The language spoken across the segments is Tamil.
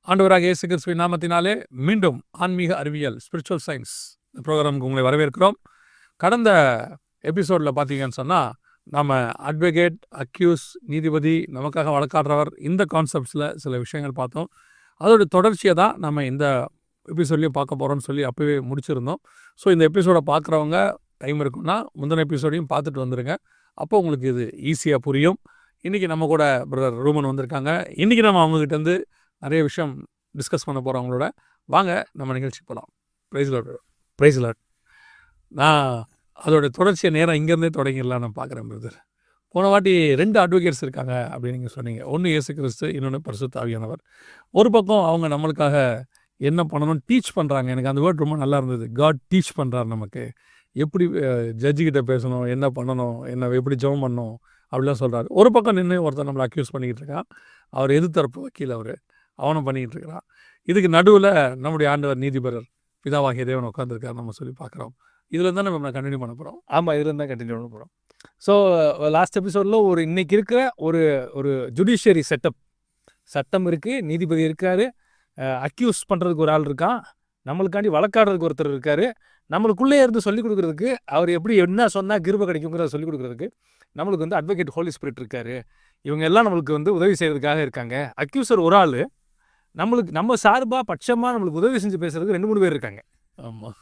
ஆண்டவராக இயேசு கிறிஸ்துவின் நாமத்தினாலே மீண்டும் ஆன்மீக அறிவியல் ஸ்பிரிச்சுவல் சயின்ஸ் ப்ரோக்ராமுக்கு உங்களை வரவேற்கிறோம். கடந்த எபிசோடில் பார்த்தீங்கன்னு சொன்னால் நம்ம அட்வொகேட், அக்யூஸ், நீதிபதி, நமக்காக வழக்காடுறவர், இந்த கான்செப்ட்ஸில் சில விஷயங்கள் பார்த்தோம். அதோட தொடர்ச்சியை தான் நம்ம இந்த எபிசோட்லேயும் பார்க்க போகிறோம்னு சொல்லி அப்போவே முடிச்சிருந்தோம். ஸோ இந்த எபிசோடை பார்க்குறவங்க டைம் இருக்குன்னா முந்தின எபிசோடையும் பார்த்துட்டு வந்துடுங்க. அப்போ உங்களுக்கு இது ஈஸியாக புரியும். இன்றைக்கி நம்ம கூட பிரதர் ரூமன் வந்திருக்காங்க. இன்றைக்கி நம்ம அவங்ககிட்டேருந்து நிறைய விஷயம் டிஸ்கஸ் பண்ண போகிறோம். அவங்களோட வாங்க நம்ம நிகழ்ச்சி போகலாம். Praise Lord. நான் அதோட தொடர்ச்சியை நேரம் இங்கேருந்தே தொடங்கிடலாம் நான் பார்க்குறேன் பிரதர். போன வாட்டி 2 அட்வொகேட்ஸ் இருக்காங்க அப்படின்னு நீங்கள் சொன்னீங்க. ஒன்று இயேசு கிறிஸ்து, இன்னொன்று பரிசுத்த ஆவியானவர். ஒரு பக்கம் அவங்க நம்மளுக்காக என்ன பண்ணணும்னு டீச் பண்ணுறாங்க. எனக்கு அந்த வேர்ட் ரொம்ப நல்லா இருந்தது. காட் டீச் பண்ணுறாரு நமக்கு எப்படி ஜட்ஜுக்கிட்ட பேசணும், என்ன பண்ணணும், என்ன எப்படி ஜெபம் பண்ணணும் அப்படிலாம் சொல்கிறாரு. ஒரு பக்கம் நின்று ஒருத்தர் நம்மளை அக்யூஸ் பண்ணிக்கிட்டு இருக்கான். அவர் எதிர்த்தரப்பு வக்கீல், அவனும் பண்ணிக்கிட்டு இருக்கிறான். இதுக்கு நடுவில் நம்முடைய ஆண்டவர் நீதிபரர் பிதாவாகிய தேவன் உட்காந்துருக்காரு நம்ம சொல்லி பார்க்குறோம். இதில் தான் நம்ம கண்டினியூ பண்ண போகிறோம். ஆமாம், இதில் தான் கண்டினியூ பண்ண போகிறோம். ஸோ லாஸ்ட் எபிசோடில் இன்னைக்கு இருக்கிற ஒரு ஜுடிஷியரி சட்டம் இருக்குது, நீதிபதி இருக்கார், அக்யூஸ் பண்ணுறதுக்கு ஒரு ஆள் இருக்கான், நம்மளுக்காண்டி வழக்காடுறதுக்கு ஒருத்தர் இருக்கார், நம்மளுக்குள்ளே இருந்து சொல்லிக் கொடுக்குறதுக்கு அவர் எப்படி என்ன சொன்னால் கிருபை கிடைக்குங்கிறத சொல்லிக் கொடுக்குறதுக்கு நம்மளுக்கு அட்வொகேட் ஹோலி ஸ்பிரிட் இருக்கார். இவங்க எல்லாம் நம்மளுக்கு உதவி செய்கிறதுக்காக இருக்காங்க. அக்யூசர் ஒரு ஆள், நம்மளுக்கு நம்ம சார்பாக பட்சமாக நம்மளுக்கு உதவி செஞ்சு பேசுறதுக்கு 2-3 பேர் இருக்காங்க. ஆமாம்,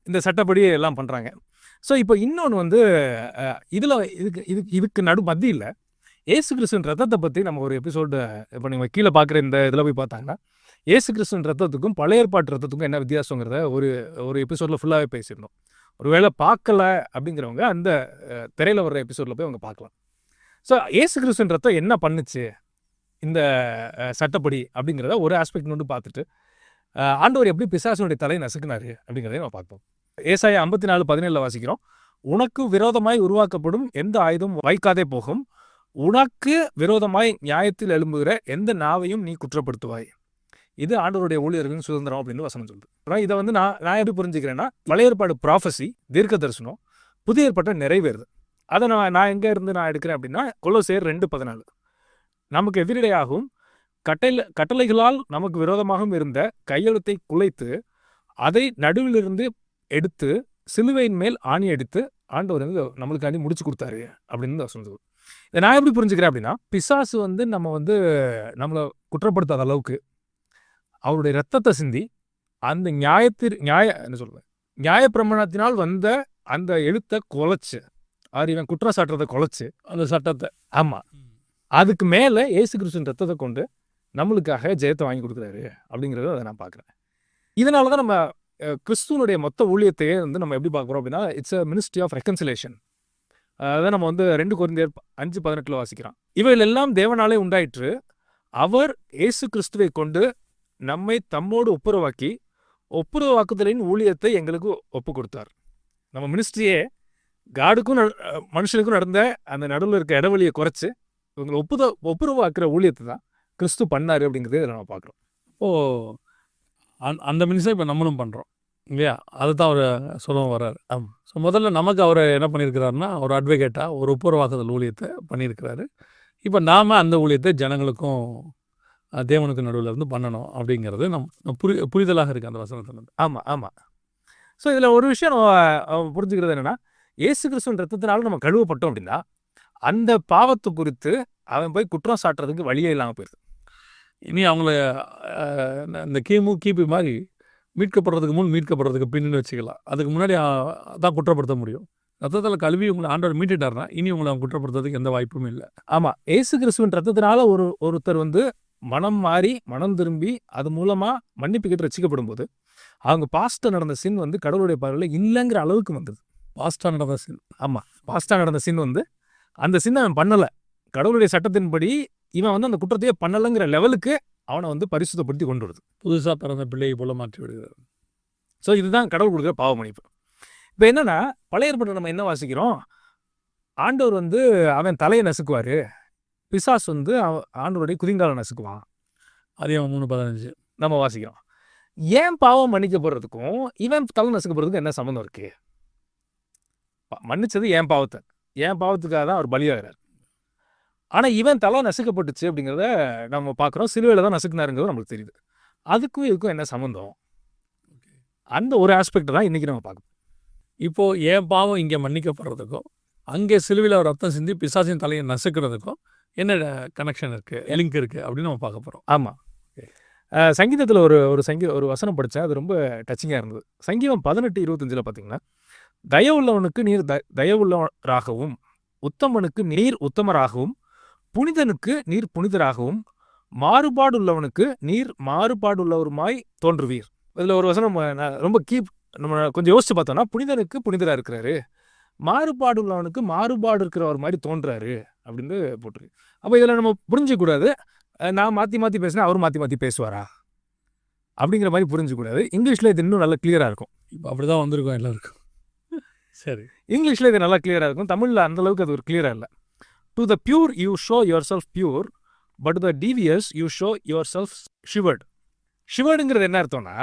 இந்த சட்டப்படி எல்லாம் பண்ணுறாங்க. ஸோ இப்போ இன்னொன்று இதில் இதுக்கு மத்தியில் ஏசு கிறிஸ்துவின் ரத்தத்தை பற்றி நம்ம ஒரு எபிசோடு இப்போ நீங்கள் கீழே பார்க்குற இந்த இதில் போய் பார்த்தாங்கன்னா ஏசு கிறிஸ்துவின் ரத்தத்துக்கும் பழைய ஏற்பாட்டு ரத்தத்துக்கும் என்ன வித்தியாசங்கிறத ஒரு எபிசோடில் ஃபுல்லாகவே பேசியிருந்தோம். ஒருவேளை பார்க்கல அப்படிங்கிறவங்க அந்த திரையில் வர்ற எபிசோடில் போய் அவங்க பார்க்கலாம். ஸோ ஏசு கிறிஸ்துவின் ரத்தம் என்ன பண்ணுச்சு இந்த சட்டப்படி அப்படிங்கிறத ஒரு ஆஸ்பெக்ட் வந்து பார்த்துட்டு ஆண்டவர் எப்படி பிசாசுனுடைய தலையை நசுக்குனாரு அப்படிங்கிறதையும் நம்ம பார்ப்போம். ஏசாயா 54:17 வாசிக்கிறோம். உனக்கு விரோதமாய் உருவாக்கப்படும் எந்த ஆயுதம் வைக்காதே போகும், உனக்கு விரோதமாய் நியாயத்தில் எழும்புகிற எந்த நாவையும் நீ குற்றப்படுத்துவாய். இது ஆண்டவருடைய ஊழியர்களின் சுதந்திரம் அப்படின்னு வசனம் சொல்லுது. ஆனால் இதை நான் எப்படி புரிஞ்சுக்கிறேன்னா, பழைய ஏற்பாடு ப்ராஃபஸி, தீர்க்க தரிசனம், புதிய ஏற்பாட்டை நிறைவேறுது. அதை நான் எங்கே இருந்து நான் எடுக்கிறேன் அப்படின்னா கொலோசியர் 2:14 நமக்கு எதிரிடையாகவும் கட்டளைகளால் நமக்கு விரோதமாகவும் இருந்த கையெழுத்தை குலைத்து அதை நடுவிலிருந்து எடுத்து சிலுவையின் மேல் ஆணி அடித்து ஆண்டவர் நம்மளுக்காண்டி முடிச்சு கொடுத்தாரு அப்படின்னு சொல்லுது. இதை நான் எப்படி புரிஞ்சுக்கிறேன் அப்படின்னா, பிசாசு நம்மளை குற்றப்படுத்தாத அளவுக்கு அவருடைய ரத்தத்தை சிந்தி அந்த நியாய பிரமாணத்தினால் வந்த அந்த எழுத்தை குலைச்சு, இவன் குற்றம் சாட்டுறதை குலைச்சு அந்த சட்டத்தை, ஆமாம், அதுக்கு மேலே ஏசு கிறிஸ்துவின் ரத்தத்தை கொண்டு நம்மளுக்காக ஜெயத்தை வாங்கி கொடுக்குறாரு அப்படிங்கிறத அதை நான் பார்க்குறேன். இதனால தான் நம்ம கிறிஸ்துவனுடைய மொத்த ஊழியத்தையே நம்ம எப்படி பார்க்குறோம் அப்படின்னா, it's a ministry of reconciliation. அதை நம்ம 2 கொரிந்தியர் 5:18 வாசிக்கிறோம். இவைகள் எல்லாம் தேவனாலே உண்டாயிற்று, அவர் இயேசு கிறிஸ்துவை கொண்டு நம்மை தம்மோடு ஒப்புரவாக்குதலின் ஊழியத்தை எங்களுக்கு ஒப்பு கொடுத்தார். நம்ம மினிஸ்ட்ரியே காடுக்கும் மனுஷனுக்கும் நடந்த அந்த நடுவில் இருக்க இடைவெளியை குறைச்சி இவங்களை ஒப்புரவாக்குற ஊழியத்தை தான் கிறிஸ்து பண்ணார் அப்படிங்கிறத நம்ம பார்க்குறோம். அந்த மினிஸ்டர் இப்போ நம்மளும் பண்ணுறோம் இல்லையா? அதுதான் அவர் சொல்லவும் வர்றாரு. ஆமாம். ஸோ முதல்ல நமக்கு அவர் என்ன பண்ணியிருக்கிறாருன்னா, ஒரு அட்வொகேட்டாக ஒரு ஒப்புரவாக்குதல் ஊழியத்தை பண்ணியிருக்கிறாரு. இப்போ நாம் அந்த ஊழியத்தை ஜனங்களுக்கும் தேவனுக்கு நடுவில் இருந்து பண்ணணும் அப்படிங்கிறது புரிதலாக இருக்குது அந்த வசனத்தில். ஆமாம். ஸோ இதில் ஒரு விஷயம் நம்ம புரிஞ்சுக்கிறது என்னென்னா, ஏசு கிறிஸ்துவின் ரத்தத்தினால நம்ம கழுவப்பட்டோம் அப்படின்னா அந்த பாவத்தை குறித்து அவன் போய் குற்றம் சாட்டுறதுக்கு வழியே இல்லாமல் போயிடுது. இனி அவங்கள இந்த கிபி மாதிரி மீட்கப்படுறதுக்கு முன் மீட்கப்படுறதுக்கு பின்னு வச்சுக்கலாம். அதுக்கு முன்னாடி தான் குற்றப்படுத்த முடியும். ரத்தத்தில் கழுவி உங்களை ஆண்டவர் மீட்டுட்டாருன்னா இனி உங்களை அவங்க குற்றப்படுத்துறதுக்கு எந்த வாய்ப்பும் இல்லை. ஆமாம், ஏசு கிறிஸ்துவின் ரத்தத்தினால ஒருத்தர் மனம் மாறி மனம் திரும்பி அது மூலமாக மன்னிப்பு கேட்டு ரசிக்கப்படும் போது அவங்க பாஸ்ட்டாக நடந்த சின் கடவுளுடைய பார்வையில் இல்லைங்கிற அளவுக்கு வந்தது. பாஸ்ட்டாக நடந்த சின், ஆமாம், பாஸ்ட்டாக நடந்த சின் அந்த சின்ன அவன் பண்ணலை, கடவுளுடைய சட்டத்தின்படி இவன் அந்த குற்றத்தையே பண்ணலைங்கிற லெவலுக்கு அவனை பரிசுத்தப்படுத்தி கொண்டு வருது. புதுசாக பிறந்த பிள்ளையை போல மாற்றி விடுகிறார். ஸோ இதுதான் கடவுள் கொடுக்குற பாவ மன்னிப்பு. இப்போ என்னன்னா, பழைய ஏற்பாட்டில் நம்ம என்ன வாசிக்கிறோம், ஆண்டவர் அவன் தலையை நசுக்குவார், பிசாஸ் ஆண்டவருடைய குதிங்காலை நசுக்குவான். அதே 3:15 நம்ம வாசிக்கிறோம். ஏன் பாவம் மன்னிக்கப்படுறதுக்கும் இவன் தலை நசுக்கப்படுறதுக்கும் என்ன சம்மந்தம் இருக்கு? மன்னிச்சது என் பாவத்துக்காக தான் அவர் பலியாகிறார். ஆனால் இவன் தலை நசுக்கப்பட்டுச்சு அப்படிங்கிறத நம்ம பார்க்குறோம். சிலுவையில் தான் நசுக்குனாருங்கிறது நம்மளுக்கு தெரியுது. அதுக்கும் இதுக்கும் என்ன சம்மந்தம்? அந்த ஒரு ஆஸ்பெக்ட் தான் இன்றைக்கி நம்ம பார்க்கணும். இப்போது என் பாவம் இங்கே மன்னிக்கப்படுறதுக்கும் அங்கே சிலுவையில் ரத்தம் சிந்தி பிசாசின் தலையை நசுக்கிறதுக்கும் என்ன கனெக்ஷன் இருக்குது, லிங்க் இருக்குது அப்படின்னு நம்ம பார்க்க போகிறோம். ஆமாம். சங்கீதத்தில் ஒரு வசனம் படித்தேன். அது ரொம்ப டச்சிங்காக இருந்தது. சங்கீதம் 18:25 பார்த்தீங்கன்னா, தயவுள்ளவனுக்கு நீர் தயவுள்ளவராகவும், உத்தமனுக்கு நீர் உத்தமராகவும், புனிதனுக்கு நீர் புனிதராகவும், மாறுபாடுள்ளவனுக்கு நீர் மாறுபாடுள்ளவருமாய் தோன்றுவீர். இதில் ஒரு வசனம் ரொம்ப நம்ம கொஞ்சம் யோசிச்சு பார்த்தோம்னா, புனிதனுக்கு புனிதராக இருக்கிறாரு, மாறுபாடு உள்ளவனுக்கு மாறுபாடு இருக்கிறவர் மாதிரி தோன்றாரு அப்படின்னு போட்டிருக்கு. அப்போ இதில் நம்ம புரிஞ்சிக்கூடாது, நான் மாற்றி மாற்றி பேசினா அவர் மாற்றி மாற்றி பேசுவாரா அப்படிங்கிற மாதிரி புரிஞ்சிக்கூடாது. இங்கிலீஷில் இது இன்னும் நல்லா கிளியராக இருக்கும். இப்போ அப்படி தான் வந்திருக்கோம் எல்லாருக்கும். சரி, இங்கிலீஷில் இது நல்லா கிளியராக இருக்கும். தமிழில் அந்தளவுக்கு அது ஒரு கிளியராக இல்லை. To the pure you show yourself pure, but the devious you show yourself shrewd. ஷிவர்டுங்கிறது என்ன அர்த்தம்னா,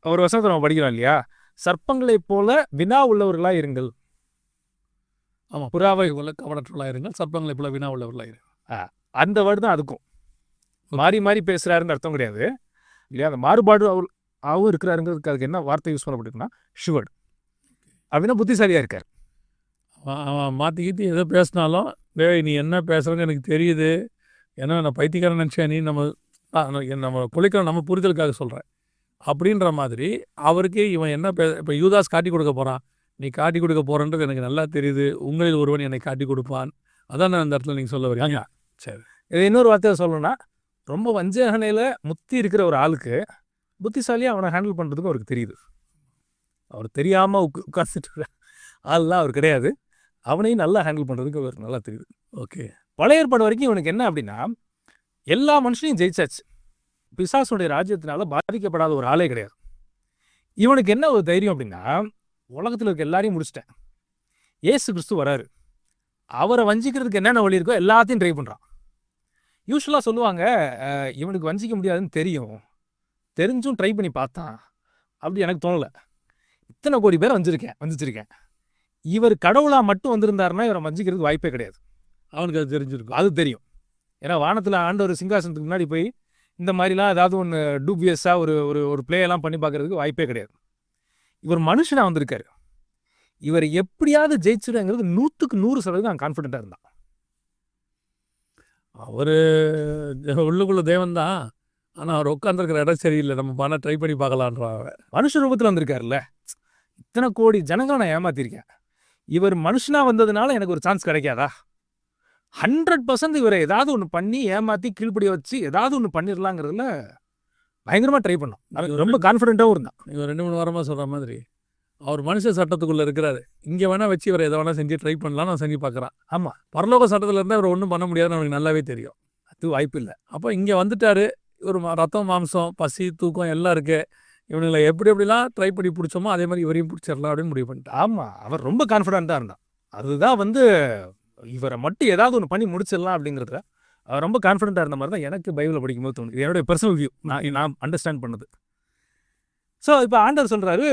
ஒரு வசனத்தை நம்ம படிக்கிறோம் இல்லையா, சர்ப்பங்களைப் போல வினா உள்ளவர்களாக இருங்கள். ஆமாம், புறாவை போல கவனற்றுள்ளாக இருங்கள், சர்ப்பங்களை போல வினா உள்ளவர்களாக இருங்கள். அந்த வேர்டு தான் அதுக்கும். மாறி மாறி பேசுகிறாருன்னு அர்த்தம் கிடையாது இல்லையா. அந்த மாறுபாடு அவரும் இருக்கிறாருங்கிறதுக்கு அதுக்கு என்ன வார்த்தை யூஸ் பண்ணப்பட்டிருக்குன்னா ஷிவர்டு. அப்படின்னா புத்திசாலியாக இருக்கார். அவன் மாற்றி கீத்தி எதோ பேசினாலும், நீ என்ன பேசுகிறேன்னு எனக்கு தெரியுது, ஏன்னா நான் பைத்தியக்காரன் நினச்சேன், நீ நம்ம குலைக்கிற நம்ம புரிதலுக்காக சொல்கிறேன் அப்படின்ற மாதிரி அவருக்கு இவன் என்ன இப்போ யூதாஸ் காட்டி கொடுக்க போகிறான், நீ காட்டி கொடுக்க போகிறன்றது எனக்கு நல்லா தெரியுது, உங்களில் ஒருவன் என்னை காட்டி கொடுப்பான். அதான் நான் அந்த இடத்துல நீங்கள் சொல்ல வரீங்க. சரி, இது இன்னொரு வார்த்தையை சொல்லணும்னா, ரொம்ப வஞ்சகனையில் முத்தி இருக்கிற ஒரு ஆளுக்கு புத்திசாலியாக அவனை ஹேண்டில் பண்ணுறதுக்கும் அவருக்கு தெரியுது. அவர் தெரியாமல் உட்காந்துட்டு ஆள்லாம் அவர் கிடையாது. அவனையும் நல்லா ஹேண்டில் பண்ணுறதுக்கு அவருக்கு நல்லா தெரியுது. ஓகே, பழைய ஏற்பாடு வரைக்கும் இவனுக்கு என்ன அப்படின்னா, எல்லா மனுஷனையும் ஜெயிச்சாச்சு. பிசாசுடைய ராஜ்யத்தினால பாதிக்கப்படாத ஒரு ஆளே கிடையாது. இவனுக்கு என்ன ஒரு தைரியம் அப்படின்னா, உலகத்தில் இருக்க எல்லாரையும் முடிச்சிட்டேன், ஏசு கிறிஸ்து வராரு, அவரை வஞ்சிக்கிறதுக்கு என்னென்ன வழி இருக்கோ எல்லாத்தையும் ட்ரை பண்ணுறான். யூஸ்வலாக சொல்லுவாங்க, இவனுக்கு வஞ்சிக்க முடியாதுன்னு தெரிஞ்சும் ட்ரை பண்ணி பார்த்தான். அப்படி எனக்கு தோணலை. இத்தனை கோடி பேர் வஞ்சிச்சிருக்கேன். இவர் கடவுளாக மட்டும் வந்திருந்தாருன்னா இவரை வஞ்சிக்கிறதுக்கு வாய்ப்பே கிடையாது. அவனுக்கு அது தெரிஞ்சிருக்கும், அது தெரியும். ஏன்னா வானத்தில் ஆண்டவர் சிங்காசனத்துக்கு முன்னாடி போய் இந்த மாதிரிலாம் ஏதாவது ஒன்று டூபியஸாக ஒரு பிளேயெல்லாம் பண்ணி பார்க்கறதுக்கு வாய்ப்பே கிடையாது. இவர் மனுஷனாக வந்திருக்காரு, இவர் எப்படியாவது ஜெயிச்சிடுங்கிறது 100% நான் கான்ஃபிடென்ட்டாக இருந்தான். அவர் உள்ளுக்குள்ள தேவன் தான், ஆனால் அவர் உட்காந்துருக்கிற இடம் சரியில்லை, நம்ம பண்ண ட்ரை பண்ணி பார்க்கலான்றா. மனுஷ ரூபத்தில் வந்திருக்காருல்ல, இத்தனை கோடி ஜனங்களை நான் ஏமாத்திருக்கேன், இவர் மனுஷனாக வந்ததுனால எனக்கு ஒரு சான்ஸ் கிடைக்காதா? 100% இவரை ஏதாவது ஒன்று பண்ணி ஏமாற்றி கீழ்ப்படிய வச்சு ஏதாவது ஒன்று பண்ணிடலாங்கிறதுல பயங்கரமாக ட்ரை பண்ணோம். அது ரொம்ப கான்ஃபிடென்ட்டாகவும் இருந்தான். இவர் 2-3 வாரமாக சொல்கிற மாதிரி அவர் மனுஷ சட்டத்துக்குள்ளே இருக்கிறாரு, இங்கே வேணால் வச்சு இவரை எதை வேணால் செஞ்சு ட்ரை பண்ணலாம், நான் செஞ்சு பார்க்குறான். ஆமாம், பரலோக சட்டத்தில் இருந்தால் இவர் ஒன்றும் பண்ண முடியாதுன்னு அவனுக்கு நல்லாவே தெரியும். அது வாய்ப்பு இல்லை. அப்போ இங்கே வந்துட்டார், இவர் ரத்தம் மாம்சம் பசி தூக்கம் எல்லாம் இருக்குது, இவனுங்களை எப்படிலாம் ட்ரை பண்ணி பிடிச்சோமோ அதே மாதிரி இவரையும் பிடிச்சிடலாம் அப்படின்னு முடிவு பண்ணிட்டான். ஆமாம், அவர் ரொம்ப கான்ஃபிடென்ட்டாக இருந்தான். அதுதான் இவரை மட்டும் ஏதாவது ஒன்று பண்ணி முடிச்சிடலாம் அப்படிங்கிறதுல அவர் ரொம்ப கான்ஃபிடென்ட்டாக இருந்த மாதிரி தான் எனக்கு பைபிளை படிக்கும்போது தோணுது. என்னுடைய பர்சனல் வியூ, நான் அண்டர்ஸ்டாண்ட் பண்ணது. ஸோ இப்போ ஆண்டவர் சொல்கிறாரு,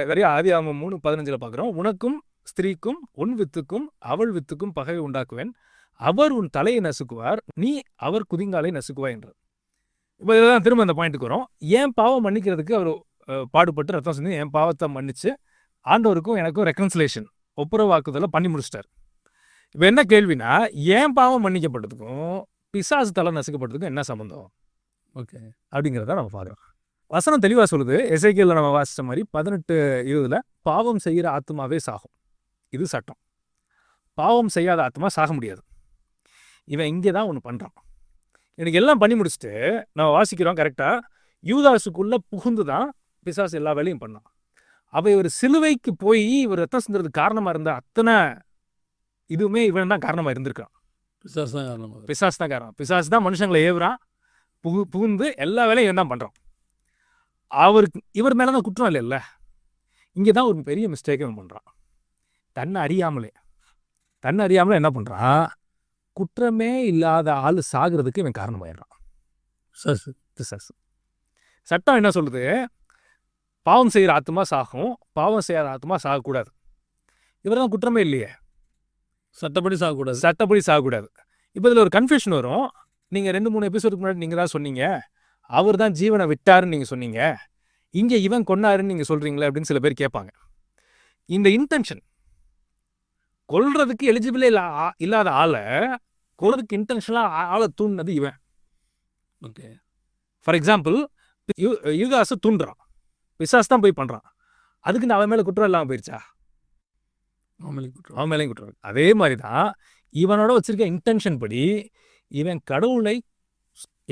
நிறைய ஆதியாகமம் 3:15 பார்க்குறோம், உனக்கும் ஸ்திரீக்கும் உன் வித்துக்கும் அவள் வித்துக்கும் பகையை உண்டாக்குவேன், அவர் உன் தலையை நசுக்குவார், நீ அவர் குதிங்காலை நசுக்குவாய் என்றார். இப்போ இதெல்லாம் திரும்ப அந்த பாயிண்ட்டுக்கு வரும். என் பாவம் மன்னிக்கிறதுக்கு அவர் பாடுபட்டு ரத்தம் செஞ்சு என் பாவத்தை மன்னிச்சு ஆண்டவருக்கும் எனக்கும் ரெக்கன்சிலேஷன் ஒப்புரவாக்குதலை பண்ணி முடிச்சிட்டார். இப்போ என்ன கேள்வினா, ஏன் பாவம் மன்னிக்கப்பட்டதுக்கும் பிசாசு தலை நசுக்கப்பட்டதுக்கும் என்ன சம்மந்தம்? ஓகே, அப்படிங்கிறத நம்ம பார்க்குறோம். வசனம் தெளிவாக சொல்லுது. எசேக்கியேல்ல நம்ம வாசித்த மாதிரி 18:20 பாவம் செய்கிற ஆத்மாவே சாகும், இது சட்டம். பாவம் செய்யாத ஆத்மா சாக முடியாது. இவன் இங்கே தான் ஒன்று பண்ணுறான். எனக்கு எல்லாம் பண்ணி முடிச்சுட்டு நம்ம வாசிக்கிறோம் கரெக்டாக, யூதாசுக்குள்ளே புகுந்து தான் பிசாசு எல்லா வேலையும் பண்ணான். அவள் இவர் சிலுவைக்கு போய் இவர் ரத்தம் சிந்துறதுக்கு காரணமாக இருந்த அத்தனை இதுவுமே இவன் தான் காரணமாக இருந்திருக்கான். பிசாசு தான் காரணம். பிசாசு தான் காரணம். பிசாசு தான் மனுஷங்களை ஏவுறான், புகுந்து எல்லா வேலையும் இவன் தான் பண்ணுறான். இவர் மேலே தான் குற்றம் இல்லைல்ல. இங்கே தான் ஒரு பெரிய மிஸ்டேக்கை இவன் பண்ணுறான். தன்னை அறியாமலே என்ன பண்ணுறான், குற்றமே இல்லாத ஆள் சாகிறதுக்கு இவன் காரணமாயிடுறான். பிசாசு. சட்டம் என்ன சொல்லுது, பாவம் செய்கிற ஆத்மா சாகும், பாவம் செய்யாத ஆத்மா சாகக்கூடாது. இவர் தான் குற்றமே இல்லையே, சட்டப்படி சாகக்கூடாது. இப்போ இதில் ஒரு கன்ஃபியூஷன் வரும். நீங்கள் 2-3 எபிசோடுக்கு முன்னாடி நீங்கள் தான் சொன்னீங்க, அவர் தான் ஜீவனை விட்டாருன்னு நீங்கள் சொன்னீங்க, இங்கே இவன் கொன்னாருன்னு நீங்கள் சொல்கிறீங்களே அப்படின்னு சில பேர் கேட்பாங்க. இந்த இன்டென்ஷன் கொல்றதுக்கு எலிஜிபிளே இல்லாத ஆளை கொல்றதுக்கு இன்டென்ஷனாக ஆளை தூண்டினது இவன். ஓகே. ஃபார் எக்ஸாம்பிள், யூதாஸை தூண்டுறான், பிசாஸ் தான் போய் பண்ணுறான், அதுக்கு அவன் மேலே குற்றம் இல்லாமல் போயிடுச்சா? அவன் மேலேயும் குற்றம். அதே மாதிரி தான் இவனோட வச்சிருக்க இன்டென்ஷன் படி இவன் கடவுளை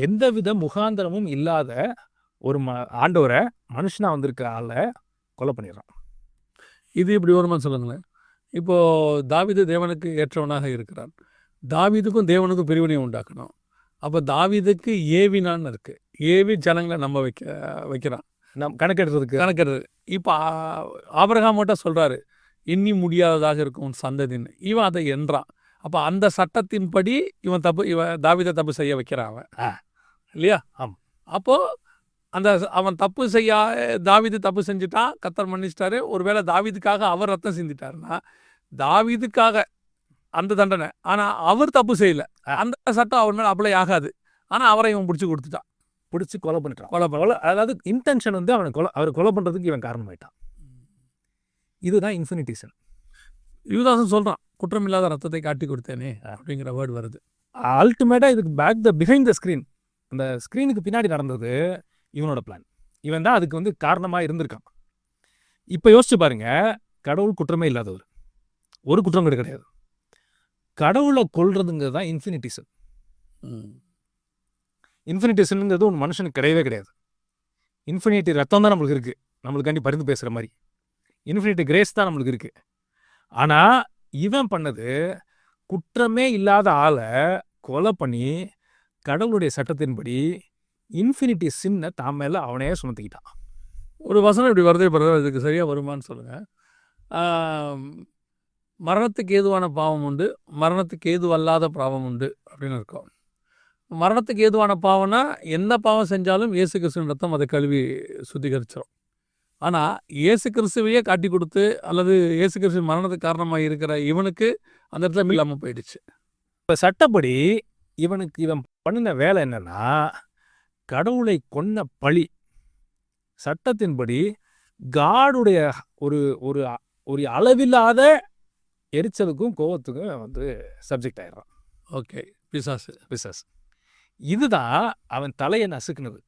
எந்தவித முகாந்திரமும் இல்லாத ஒரு ஆண்டவரை மனுஷனா வந்திருக்க ஆளை கொலை பண்ணிடுறான். இது இப்படி வருமானு சொல்லுங்களேன். இப்போ தாவீது தேவனுக்கு ஏற்றவனாக இருக்கிறான். தாவீதுக்கும் தேவனுக்கும் பிரிவினை உண்டாக்கணும். அப்போ தாவீதுக்கு ஏவினான்னு இருக்கு, ஏவி ஜனங்களை நம்ப வைக்கிறான், கணக்கெடுறது. இப்போ ஆபிரகாம் மட்டும் சொல்றாரு, எண்ணி முடியாததாக இருக்கும் சந்ததின்னு. இவன் அதை என்றான். அப்போ அந்த சட்டத்தின்படி இவன் தாவீதை தப்பு செய்ய வைக்கிறான் அவன், இல்லையா? ஆமாம். அப்போது அவன் தப்பு தாவீது தப்பு செஞ்சுட்டான், கர்த்தர் மன்னிச்சிட்டாரு. ஒருவேளை தாவீதுக்காக அவர் ரத்தம் சிந்திட்டாருன்னா தாவீதுக்காக அந்த தண்டனை, ஆனால் அவர் தப்பு செய்யலை, அந்த சட்டம் அவர் மேலே அப்ளை ஆகாது. ஆனால் அவரை இவன் பிடிச்சி கொலை பண்ணிட்டான். அதாவது இன்டென்ஷன் வந்து அவர் கொலை பண்ணுறதுக்கு இவன் காரணமாயிட்டான். இதுதான் இன்ஃபினிட்டிசன். யூதாசன் சொல்கிறான், குற்றமில்லாத ரத்தத்தை காட்டி கொடுத்தேனே அப்படிங்கிற வேர்டு வருது. அல்டிமேட்டாக இதுக்கு பிஹைண்ட் த ஸ்க்ரீன், அந்த ஸ்க்ரீனுக்கு பின்னாடி நடந்தது இவனோட பிளான். இவன் தான் அதுக்கு வந்து காரணமாக இருந்திருக்கான். இப்போ யோசிச்சு பாருங்க, கடவுள் குற்றமே இல்லாதவர், ஒரு குற்றம் கிடையாது. கடவுளை கொல்றதுங்கிறது தான் இன்ஃபினிட்டிசன். இன்ஃபினிட்டிசனுங்கிறது ஒரு மனுஷனுக்கு கிடையவே கிடையாது. இன்ஃபினிட்டி ரத்தம் தான் நம்மளுக்கு இருக்குது, நம்மளுக்காண்டி பரிந்து பேசுகிற மாதிரி. இன்ஃபினிட்டி கிரேஸ் தான் நம்மளுக்கு இருக்குது. ஆனால் இவன் பண்ணது குற்றமே இல்லாத ஆளை கொலை பண்ணி கடவுளுடைய சட்டத்தின்படி இன்ஃபினிட்டி சின்ன தான் மேலே அவனே சுமத்திக்கிட்டான். ஒரு வசனம் இப்படி வருதே பிறகு இதுக்கு சரியாக வருமானு சொல்லுங்கள். மரணத்துக்கு ஏதுவான பாவம் உண்டு, மரணத்துக்கு ஏதுவல்லாத பாவம் உண்டு அப்படின்னு இருக்கும். மரணத்துக்கு ஏதுவான பாவம்னா எந்த பாவம் செஞ்சாலும் இயேசு கிறிஸ்துவின் ரத்தம் அதை கழுவி சுத்திகரிச்சிடும். ஆனால் இயேசு கிறிஸ்துவையே காட்டி கொடுத்து அல்லது இயேசு கிறிஸ்துவின் மரணத்துக்கு காரணமாக இருக்கிற இவனுக்கு அந்த இடத்துல இல்லாமல் போயிடுச்சு. இப்போ சட்டப்படி இவன் பண்ணின வேலை என்னன்னா, கடவுளை கொன்ன பழி சட்டத்தின்படி காடுடைய ஒரு ஒரு ஒரு அளவில்லாத எரிச்சலுக்கும் கோவத்துக்கும் வந்து சப்ஜெக்ட் ஆயிடுறான். ஓகே. பிசாஸ் இதுதான் அவன் தலையை நசுக்குனது.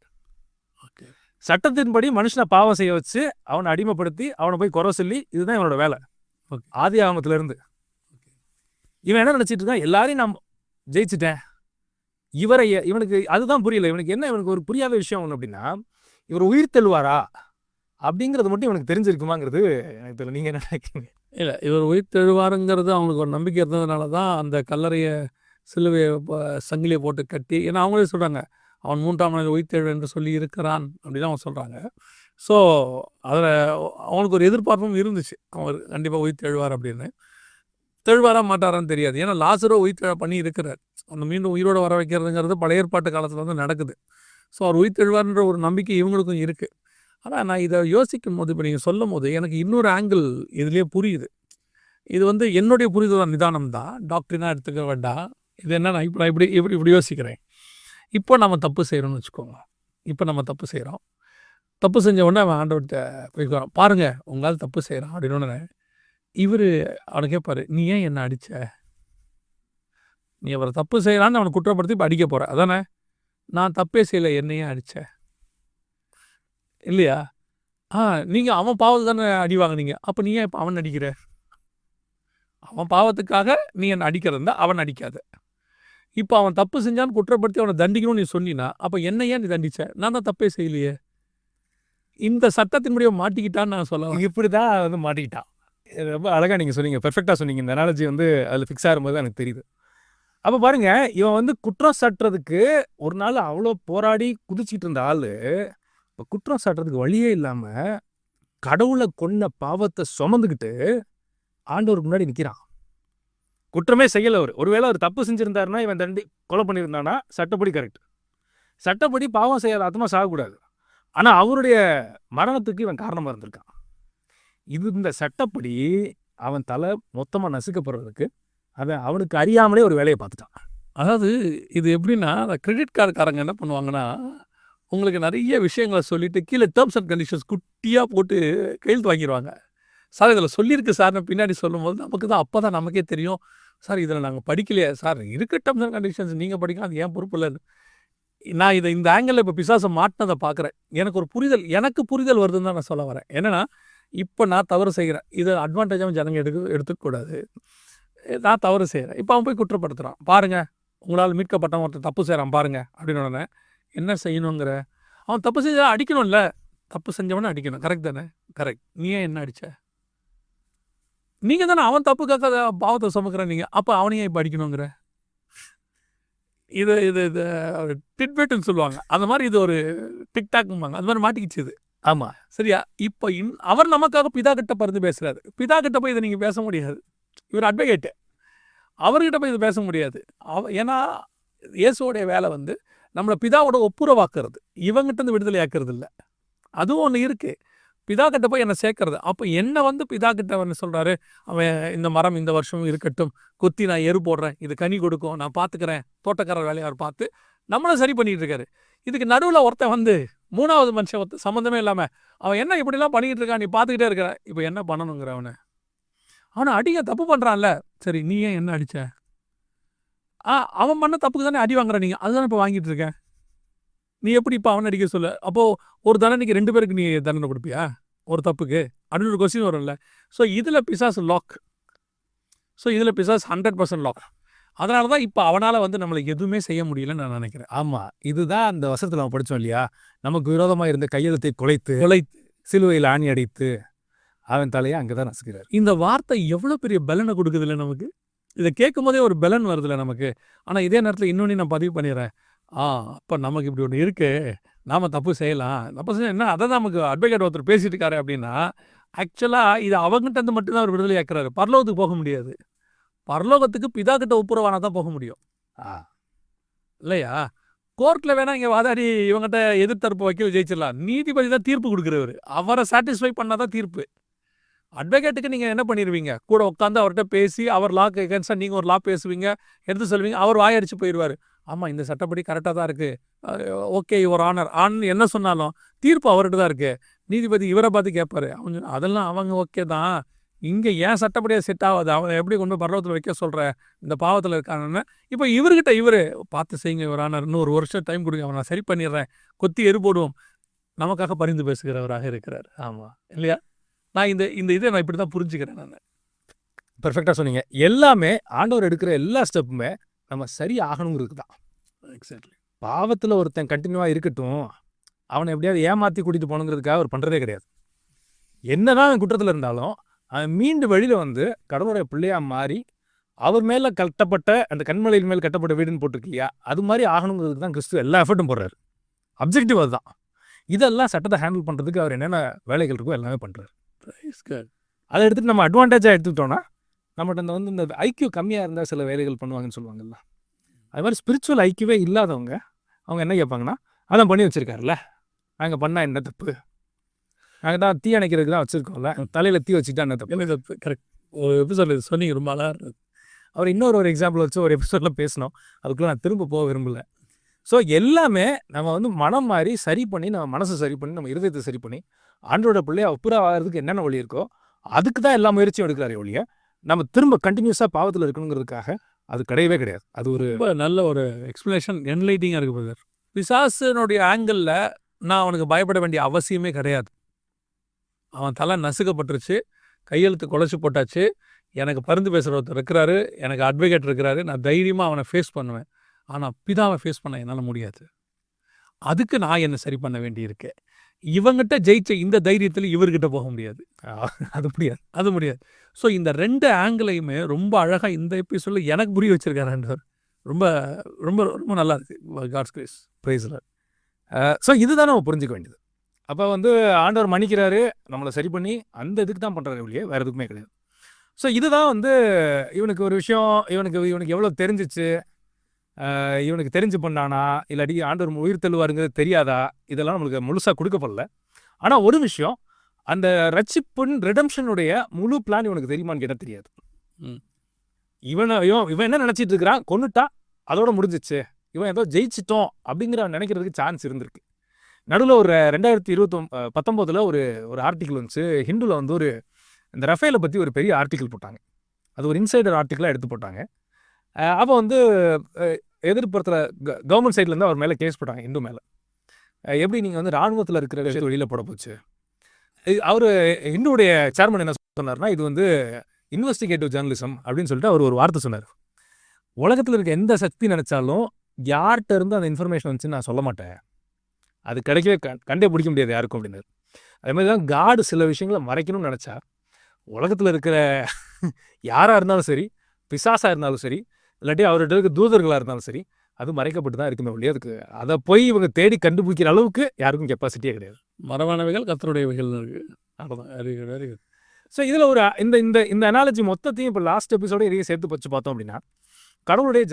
ஓகே. சட்டத்தின்படி மனுஷனை பாவம் செய்ய வச்சு அவனை அடிமைப்படுத்தி அவனை போய் குறை சொல்லி, இதுதான் இவனோட வேலை. ஓகே. ஆதி ஆகமத்துல இருந்து இவன் என்ன நினைச்சிட்டு இருக்கான், எல்லாரையும் நான் ஜெயிச்சுட்டேன், இவனுக்கு அதுதான் புரியல. இவனுக்கு ஒரு புரியாத விஷயம் ஒன்று அப்படின்னா, இவர் உயிர் தெழுவாரா அப்படிங்கிறது மட்டும் இவனுக்கு தெரிஞ்சிருக்குமாங்கிறது எனக்கு தெரியல. நீங்கள் என்ன நினைக்கிறீங்க? இல்லை, இவர் உயிர் தெழுவாருங்கிறது அவங்களுக்கு ஒரு நம்பிக்கை இருந்ததுனால தான் அந்த கல்லறையை சிலுவையை சங்கிலியை போட்டு கட்டி, ஏன்னா அவங்களே சொல்கிறாங்க அவன் 3ஆம் நாள் உயிர் தெழுவு என்று சொல்லி இருக்கிறான் அப்படின்னு அவங்க சொல்கிறாங்க. ஸோ அதில் அவனுக்கு ஒரு எதிர்பார்ப்பும் இருந்துச்சு, அவர் கண்டிப்பாக உயிர் தெழுவார் அப்படின்னு. தெழுவாரா மாட்டாரான்னு தெரியாது, ஏன்னா லாசரோ உயிர் தெழ பண்ணி இருக்கிறார். அந்த மீண்டும் உயிரோடு வர வைக்கிறதுங்கிறது பழைய ஏற்பாட்டு காலத்தில் வந்து நடக்குது. ஸோ அவர் உயிர் தெழுவார்ன்ற ஒரு நம்பிக்கை இவங்களுக்கும் இருக்குது. ஆனால் நான் இதை யோசிக்கும் போது, இப்போ நீங்கள் சொல்லும் போது எனக்கு இன்னொரு ஆங்கிள் இதுலேயே புரியுது. இது வந்து என்னுடைய புரிதல் நிதானம் தான், டாக்டரினாக எடுத்துக்க வேண்டாம். இது என்ன, நான் இப்படி யோசிக்கிறேன். இப்போ நம்ம தப்பு செய்கிறோம்னு வச்சுக்கோங்க. இப்போ நம்ம தப்பு செய்கிறோம், தப்பு செஞ்ச உடனே அவன் ஆண்டவர்கிட்ட போய்க்குறான், பாருங்கள் உங்களால் தப்பு செய்கிறான் அப்படின்னு. இவர் அவனை கேட்பார், நீ ஏன் என்னை அடித்த? நீ அவரை தப்பு செய்யலான்னு அவனை குற்றப்படுத்தி இப்போ அடிக்க போகிற, அதானே? நான் தப்பே செய்யலை, என்னையே அடித்த இல்லையா? நீங்கள் அவன் பாவத்தில் தானே அடி வாங்கினீங்க, அப்போ நீ ஏன் இப்போ அவன் அடிக்கிற? அவன் பாவத்துக்காக நீ என்னை அடிக்கிறதா, அவன் அடிக்காத. இப்போ அவன் தப்பு செஞ்சான்னு குற்றப்படுத்தி அவனை தண்டிக்கணும்னு நீ சொன்னீன்னா, அப்போ என்ன ஏன் நீ தண்டிச்ச? நான் தான் தப்பே செய்யலையே. இந்த சட்டத்தின் முடிவை மாட்டிக்கிட்டான்னு நான் சொல்லலாம். இப்படி தான் வந்து மாட்டிக்கிட்டான். ரொம்ப அழகாக நீங்கள் சொன்னீங்க, பெர்ஃபெக்டாக சொன்னீங்க. இந்த அனாலஜி வந்து அதில் ஃபிக்ஸ் ஆகும்போது தான் எனக்கு தெரியுது. அப்போ பாருங்க, இவன் வந்து குற்றம் சாட்டுறதுக்கு ஒரு நாள் அவ்வளோ போராடி குதிச்சிட்டு இருந்த ஆள், இப்போ குற்றம் சாட்டுறதுக்கு வழியே இல்லாமல் கடவுளை கொன்ன பாவத்தை சுமந்துக்கிட்டு ஆண்டவருக்கு முன்னாடி நிற்கிறான். குற்றமே செய்யலை அவர். ஒருவேளை அவர் தப்பு செஞ்சுருந்தாருன்னா, இவன் தண்டி கொலை பண்ணியிருந்தானா சட்டப்படி கரெக்ட். சட்டப்படி பாவம் செய்யாத ஆத்மா சாகக்கூடாது. ஆனால் அவருடைய மரணத்துக்கு இவன் காரணமாக இருந்திருக்கான். இந்த சட்டப்படி அவன் தலை மொத்தமாக நசுக்கப்படுறதுக்கு அவன் அவனுக்கு அறியாமலே ஒரு வேலையை பார்த்துட்டான். அதாவது இது எப்படின்னா, அந்த கிரெடிட் கார்டுக்காரங்க என்ன பண்ணுவாங்கன்னா, உங்களுக்கு நெறைய விஷயங்கள சொல்லிட்டு, கீழ டெர்ம்ஸ் அண்ட் கண்டிஷன்ஸ் குட்டியா போட்டு கையெழுத்து வாங்கிருவாங்க. சார் இதில சொல்லியிருக்கு சார்ன்னு பின்னாடி சொல்லும்போது, நமக்கு தான் அப்பதான் நமக்கே தெரியும். சார் இதில நாங்க படிக்கலையே. சார் இருக்கு டெர்ம்ஸ் அண்ட் கண்டிஷன்ஸ் நீங்க படிக்கலாம். அது என் பொறுப்பு இல்லன்னு. நான் இத இந்த ஆங்கிள்ல இப்ப பிசாச மாட்டுனத பார்க்குறேன். எனக்கு புரிதல் வருதுன்னு தான் நான் சொல்ல வரேன். என்னன்னா, இப்ப நான் தவறு செய்கிறேன். இத அட்வான்டேஜாவும் ஜனங்க எடுத்துக்க கூடாது. நான் தவறு செய்றேன். இப்ப அவன் போய் குற்றப்படுத்துறான். பாருங்க, உங்களால மீட்கப்பட்டவன் ஒருத்தன் தப்பு செய்றான் பாருங்க. அப்படின்னு உடனே, என்ன செய்யணுங்கிற? அவன் தப்பு செஞ்சா அடிக்கணும்ல. தப்பு செஞ்சவன அடிக்கணும். கரெக்ட் தானே? கரெக்ட். நீ ஏன் என்ன அடிச்ச? நீங்க தானே அவன் தப்புக்காக பாவத்த சுமக்கிற நீங்க. அப்ப அவனையும் இப்ப அடிக்கணுங்கிற? இது இது இது டிட்பெட்ன்னு சொல்லுவாங்க. அந்த மாரி இது ஒரு டிக்டாக்ம்பாங்க. அது மாரி மாட்டிக்கிச்சு இது. ஆமா. சரியா? இப்ப அவர் நமக்காக பிதா கிட்ட பரிந்து பேசுறாரு. பிதா கிட்ட போய் இத நீங்க பேச முடியாது. இவர் அட்வொகேட். அவர்கிட்ட போய் இத பேச முடியாது. ஏன்னா, இயேசுவோடைய வேலை வந்து நம்மள பிதாவோட ஒப்புரவாக்குறது. இவங்கிட்ட இருந்து விடுதலை ஆக்குறது இல்ல. அதுவும் ஒண்ணு இருக்கு. பிதா கிட்ட போய் என்ன சேர்க்கறது. அப்ப என்ன வந்து பிதா கிட்ட என்ன சொல்றாரு, அவன் இந்த மரம் இந்த வருஷம் இருக்கட்டும். கொத்தி நான் எரு போடுறேன். இது கனி கொடுக்கும். நான் பார்த்துக்கிறேன். தோட்டக்காரர் வேலைய அவர் பார்த்து நம்மள சரி பண்ணிட்டு இருக்காரு. இதுக்கு நடுவுல ஒருத்தன் வந்து 3வது மனுஷன் ஒருத்தன் சம்மந்தமே இல்லாம, அவன் என்ன இப்படிலாம் பண்ணிக்கிட்டு இருக்கான். நீ பார்த்துக்கிட்டே இருக்கிற. இப்ப என்ன பண்ணணுங்கிற அவன? அவன அடிங்க, தப்பு பண்றான்ல. சரி நீ ஏன் என்ன அடிச்ச? அவன் பண்ண தப்புக்கு தானே அடி வாங்குற நீங்க. அதுதானே இப்ப வாங்கிட்டு இருக்க. நீ எப்படி இப்ப அவன அடிக்க சொல்ல? அப்போ ஒரு தண்டனைக்கு 2 பேருக்கு நீ தண்டனை குடுப்பியா? ஒரு தப்புக்கு? அப்படின்னு ஒரு கொஸ்டின் வரும்ல. ஸோ இதுல பிசாசு லாக். ஸோ இதுல பிசாசு 100% லாக். அதனால தான் இப்ப அவனால வந்து நம்மள எதுவுமே செய்ய முடியலன்னு நான் நினைக்கிறேன். ஆமா. இதுதான் அந்த வசனத்துல நம்ம படிச்சோம் இல்லையா? நமக்கு விரோதமா இருந்த கையெழுத்தை குலைத்து சிலுவையில் ஆணி அடித்து அவன் தலையை அங்கதான் நசுக்கிறார். இந்த வார்த்தை எவ்வளோ பெரிய பலனை கொடுக்குதுல்ல நமக்கு. இதை கேட்கும் போதே ஒரு பலன் வருதுல்ல நமக்கு. ஆனா இதே நேரத்தில் இன்னொன்னு நான் பதிவு பண்ணிடுறேன். அப்ப நமக்கு இப்படி ஒன்று இருக்கு. நாம தப்பு செய்யலாம். தப்பு செஞ்சா என்ன? அதை நமக்கு அட்வொகேட் ஒருத்தர் பேசிட்டு இருக்காரு அப்படின்னா, ஆக்சுவலா இது அவங்ககிட்ட இருந்து மட்டும்தான் அவர் விடுதலை ஆக்குறாரு. பரலோகத்துக்கு போக முடியாது. பரலோகத்துக்கு பிதா கிட்ட ஒப்புரவானா தான் போக முடியும். இல்லையா? கோர்ட்ல வேணா இங்க வாதாடி இவங்ககிட்ட எதிர்த்தரப்பு வக்கீல் ஜெயிச்சிடலாம். நீதிபதி தான் தீர்ப்பு கொடுக்குறவர். அவரை சாட்டிஸ்ஃபை பண்ணாதான் தீர்ப்பு. அட்வொகேட்டுக்கு நீங்க என்ன பண்ணிடுவீங்க? கூட உட்காந்து அவர்கிட்ட பேசி அவர் லாக்கு எகென்ஸ்டா நீங்க ஒரு லா பேசுவீங்க, எடுத்து சொல்வீங்க. அவர் வாயடிச்சு போயிடுவாரு. ஆமா இந்த சட்டப்படி கரெக்டாக தான் இருக்கு. ஓகே யுவர் ஆனர் என்ன சொன்னாலும் தீர்ப்பு அவர்கிட்ட தான் இருக்கு. நீதிபதி இவரை பார்த்து கேட்பாரு. அதெல்லாம் அவங்க ஓகே தான். இங்க ஏன் சட்டப்படியாக செட் ஆகாது. அவனை எப்படி கொண்டு போய் பரலோகத்தில் வைக்க சொல்ற? இந்த பாவத்தில் இருக்கான்னு. இப்போ இவர்கிட்ட இவரு பார்த்து செய்யுங்க யுவர் ஆனர். இன்னும் 1 வருஷம் டைம் கொடுங்க. அவன் நான் சரி பண்ணிடுறேன். கொத்தி எரு போடுவோம். நமக்காக பரிந்து பேசுகிறவராக இருக்கிறார். ஆமா இல்லையா? நான் இந்த இதை நான் இப்படி தான் புரிஞ்சுக்கிறேன். நான் பெர்ஃபெக்டாக சொன்னீங்க. எல்லாமே ஆண்டவர் எடுக்கிற எல்லா ஸ்டெப்புமே நம்ம சரி ஆகணுங்கிறது தான். எக்ஸாக்ட்லி. பாவத்தில் ஒருத்தன் கண்டினியூவாக இருக்கட்டும், அவனை எப்படியாவது ஏமாற்றி கூட்டிகிட்டு போகணுங்கிறதுக்காக அவர் பண்ணுறதே கிடையாது. என்னதான் அவன் குற்றத்தில் இருந்தாலும் அவன் மீண்டு வழியில் வந்து கடவுளுடைய பிள்ளையாக மாறி அவர் மேலே கட்டப்பட்ட அந்த கண்மலையின் மேல் கட்டப்பட்ட வீடுன்னு போட்டிருக்கு இல்லையா, அது மாதிரி ஆகணுங்கிறதுக்கு தான் கிறிஸ்து எல்லா எஃபர்ட்டும் போடுறாரு. அப்ஜெக்டிவ் அதுதான். இதெல்லாம் சட்டத்தை ஹேண்டில் பண்ணுறதுக்கு அவர் என்னென்ன வேலைகள் இருக்கோ எல்லாமே பண்ணுறாரு. அதை எடுத்துகிட்டு நம்ம அட்வான்டேஜாக எடுத்துக்கிட்டோன்னா, நம்மகிட்ட வந்து இந்த ஐக்கியூ கம்மியாக இருந்தால் சில வேலைகள் பண்ணுவாங்கன்னு சொல்லுவாங்கல்ல. அது மாதிரி ஸ்பிரிச்சுவல் ஐக்கியவே இல்லாதவங்க அவங்க என்ன கேட்பாங்கன்னா, அதான் பண்ணி வச்சுருக்காருல்ல, நாங்கள் பண்ணால் என்ன தப்பு? நாங்கள் தான் தீ அணைக்கிறதுக்கு தான் வச்சுருக்கோம்ல, தலையில் தீ வச்சுக்கிட்டா என்ன தப்பு? என்ன தப்பு? கரெக்ட். ஒரு எபிசோட் இது சொன்னீங்க, ரொம்ப அழகாக இருந்தது. அவர் இன்னொரு எக்ஸாம்பிள் வச்சு ஒரு எபிசோடில் பேசினோம். அதுக்குள்ளே நான் திரும்ப போக விரும்பலை. ஸோ எல்லாமே நம்ம வந்து மனம் மாறி சரி பண்ணி, நம்ம மனசை சரி பண்ணி, நம்ம இருதயத்தை சரி பண்ணி ஆண்டோட பிள்ளையை ஒப்புரவாகிறதுக்கு என்னென்ன வழி இருக்கோ அதுக்கு தான் எல்லா முயற்சியும் எடுக்கிறாரு ஒழிய நம்ம திரும்ப கண்டினியூஸாக பாவத்தில் இருக்கணுங்கிறதுக்காக அது கிடையவே கிடையாது. அது ஒரு நல்ல ஒரு எக்ஸ்பிளனேஷன், என்லைட்டிங்காக இருக்கு பிரதர். பிசாசுனுடைய ஆங்கிளில் நான் அவனுக்கு பயப்பட வேண்டிய அவசியமே கிடையாது. அவன் தலை நசுக்கப்பட்டுருச்சு, கையெழுத்து குலைச்சி போட்டாச்சு, எனக்கு பரிந்து பேசுகிற ஒருத்தர் இருக்கிறாரு, எனக்கு அட்வொகேட் இருக்கிறாரு, நான் தைரியமாக அவனை ஃபேஸ் பண்ணுவேன். ஆனால் பிதாவை ஃபேஸ் பண்ண என்னால் முடியாது. அதுக்கு நான் என்ன சரி பண்ண வேண்டியிருக்கேன். இவங்கிட்ட ஜெயிச்ச இந்த தைரியத்தில் இவர்கிட்ட போக முடியாது. அது முடியாது. ஸோ இந்த 2 ஆங்கிளையுமே ரொம்ப அழகாக இந்த எபிசோடில் எனக்கு புரிய வச்சிருக்காரு ஆண்டவர். ரொம்ப ரொம்ப ரொம்ப நல்லா இருக்கு. God's grace. பிரைஸ்ல. ஸோ இதுதான் நம்ம புரிஞ்சுக்க வேண்டியது. அப்போ வந்து ஆண்டவர் மன்னிக்கிறாரு, நம்மளை சரி பண்ணி அந்த இதுக்கு தான் பண்ணுறாரு இல்லையே, வேறு எதுக்குமே கிடையாது. ஸோ இதுதான் வந்து இவனுக்கு ஒரு விஷயம், இவனுக்கு எவ்வளோ தெரிஞ்சிச்சு, இவனுக்கு தெரிஞ்சு பண்ணானா இல்லாட்டி ஆண்டவர் உயிர் தள்ளுவாருங்கிறது தெரியாதா, இதெல்லாம் நம்மளுக்கு முழுசாக கொடுக்கப்படல. ஆனால் ஒரு விஷயம், அந்த ரட்சிப்பின் ரிடம்ஷனுடைய முழு பிளான் இவனுக்கு தெரியுமான்னு கேட்டால் தெரியாது. இவன் என்ன நினச்சிட்டு இருக்கிறான், கொன்னுட்டா அதோட முடிஞ்சிச்சு, இவன் ஏதோ ஜெயிச்சிட்டோம் அப்படிங்கிற நினைக்கிறதுக்கு சான்ஸ் இருந்திருக்கு. நடுவில் ஒரு 2019 ஒரு ஆர்டிக்கிள் வந்துச்சு ஹிந்துவில் வந்து இந்த ரஃபேலை பற்றி ஒரு பெரிய ஆர்டிக்கிள் போட்டாங்க. அது ஒரு இன்சைடர் ஆர்டிக்கிளாக எடுத்து போட்டாங்க. அப்போ வந்து எதிர்ப்புறத்தில் கவர்மெண்ட் சைட்லேருந்து அவர் மேலே கேஸ் போட்டாங்க, ஹிந்து மேலே. எப்படி நீங்கள் வந்து இராணுவத்தில் இருக்கிற விஷயத்தை வெளியில் போட போச்சு. அவர் ஹிந்துடைய சேர்மன் என்ன சொன்னார்னா, இது வந்து இன்வெஸ்டிகேட்டிவ் ஜேர்னலிசம் அப்படின்னு சொல்லிட்டு அவர் ஒரு வார்த்தை சொன்னார். உலகத்தில் இருக்க எந்த சக்தி நினச்சாலும் யார்கிட்ட இருந்து அந்த இன்ஃபர்மேஷன் வந்துச்சு நான் சொல்ல மாட்டேன், அது கிடைக்கவே கண்டே பிடிக்க முடியாது யாருக்கும் அப்படின்னாரு. அதே மாதிரி தான் காடு சில விஷயங்களை மறைக்கணும்னு நினச்சா உலகத்தில் இருக்கிற யாராக இருந்தாலும் சரி, பிசாசாக இருந்தாலும் சரி, இல்லாட்டி அவர்கிட்ட இருக்க தூதர்களாக இருந்தாலும் சரி, அது மறைக்கப்பட்டு தான் இருக்குமே ஒழிய அதுக்கு அதை போய் இவங்க தேடி கண்டுபிடிக்கிற அளவுக்கு யாருக்கும் கெப்பாசிட்டியே கிடையாது. மரபானவைகள் கர்த்தருடையவைகள் இருக்கு. அவ்வளோதான். Very good, very good. So இதில் ஒரு இந்த அனாலஜி மொத்தத்தையும் இப்போ லாஸ்ட் எபிசோட இதையும் சேர்த்து வச்சு பார்த்தோம் அப்படின்னா, கடவுளுடைய